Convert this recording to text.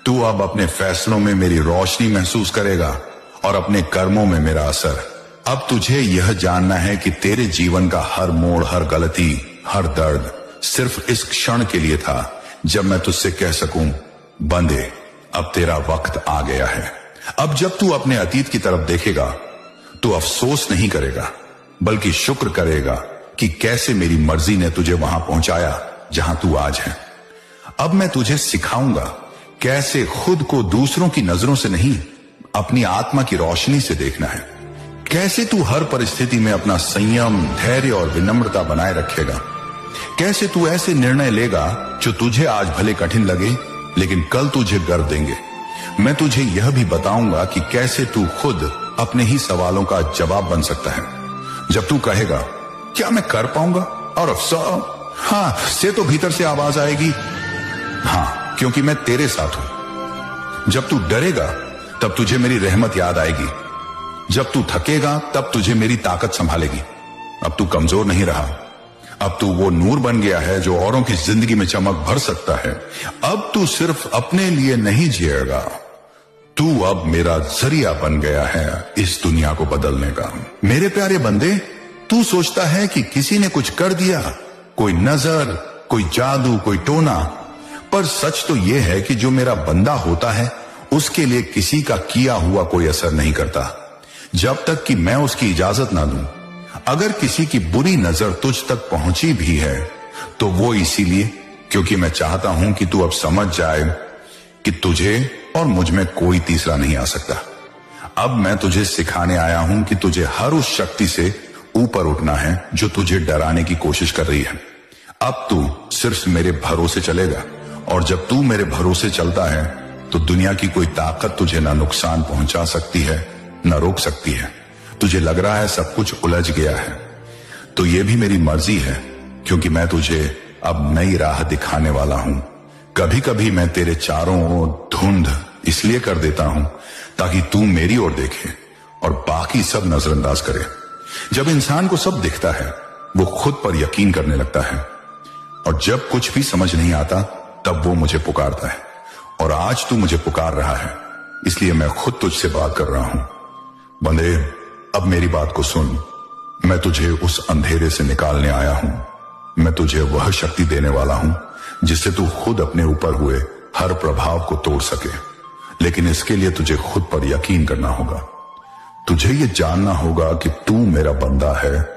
तू अब अपने फैसलों में मेरी रोशनी महसूस करेगा और अपने कर्मों में मेरा असर। अब तुझे यह जानना है कि तेरे जीवन का हर मोड़, हर गलती, हर दर्द सिर्फ इस क्षण के लिए था जब मैं तुझसे कह सकूं, बंदे अब तेरा वक्त आ गया है। अब जब तू अपने अतीत की तरफ देखेगा तो अफसोस नहीं करेगा बल्कि शुक्र करेगा कि कैसे मेरी मर्जी ने तुझे वहां पहुंचाया जहां तू आज है। अब मैं तुझे सिखाऊंगा कैसे खुद को दूसरों की नजरों से नहीं, अपनी आत्मा की रोशनी से देखना है। कैसे तू हर परिस्थिति में अपना संयम, धैर्य और विनम्रता बनाए रखेगा। कैसे तू ऐसे निर्णय लेगा जो तुझे आज भले कठिन लगे लेकिन कल तुझे गर्व देंगे। मैं तुझे यह भी बताऊंगा कि कैसे तू खुद अपने ही सवालों का जवाब बन सकता है। जब तू कहेगा क्या मैं कर पाऊंगा, और अफसोस हाँ से तो भीतर से आवाज आएगी, हाँ क्योंकि मैं तेरे साथ हूं। जब तू डरेगा तब तुझे मेरी रहमत याद आएगी। जब तू थकेगा तब तुझे मेरी ताकत संभालेगी। अब तू कमजोर नहीं रहा, अब तू वो नूर बन गया है जो औरों की जिंदगी में चमक भर सकता है। अब तू सिर्फ अपने लिए नहीं जिएगा, तू अब मेरा जरिया बन गया है इस दुनिया को बदलने का। मेरे प्यारे बंदे, तू सोचता है कि किसी ने कुछ कर दिया, कोई नजर, कोई जादू, कोई टोना, पर सच तो यह है कि जो मेरा बंदा होता है उसके लिए किसी का किया हुआ कोई असर नहीं करता जब तक कि मैं उसकी इजाजत ना दूं। अगर किसी की बुरी नजर तुझ तक पहुंची भी है तो वो इसीलिए क्योंकि मैं चाहता हूं कि तू अब समझ जाए कि तुझे और मुझ में कोई तीसरा नहीं आ सकता। अब मैं तुझे सिखाने आया हूं कि तुझे हर उस शक्ति से ऊपर उठना है जो तुझे डराने की कोशिश कर रही है। अब तू सिर्फ मेरे भरोसे चलेगा और जब तू मेरे भरोसे चलता है तो दुनिया की कोई ताकत तुझे ना नुकसान पहुंचा सकती है न रोक सकती है। तुझे लग रहा है सब कुछ उलझ गया है, तो यह भी मेरी मर्जी है क्योंकि मैं तुझे अब नई राह दिखाने वाला हूं। कभी कभी मैं तेरे चारों ओर धुंध इसलिए कर देता हूं ताकि तू मेरी ओर देखे और बाकी सब नजरअंदाज करे। जब इंसान को सब दिखता है वो खुद पर यकीन करने लगता है और जब कुछ भी समझ नहीं आता तब वो मुझे पुकारता है। और आज तू मुझे पुकार रहा है इसलिए मैं खुद तुझसे बात कर रहा हूं। बंदे, अब मेरी बात को सुन। मैं तुझे उस अंधेरे से निकालने आया हूं। मैं तुझे वह शक्ति देने वाला हूं जिससे तू खुद अपने ऊपर हुए हर प्रभाव को तोड़ सके। लेकिन इसके लिए तुझे खुद पर यकीन करना होगा। तुझे यह जानना होगा कि तू मेरा बंदा है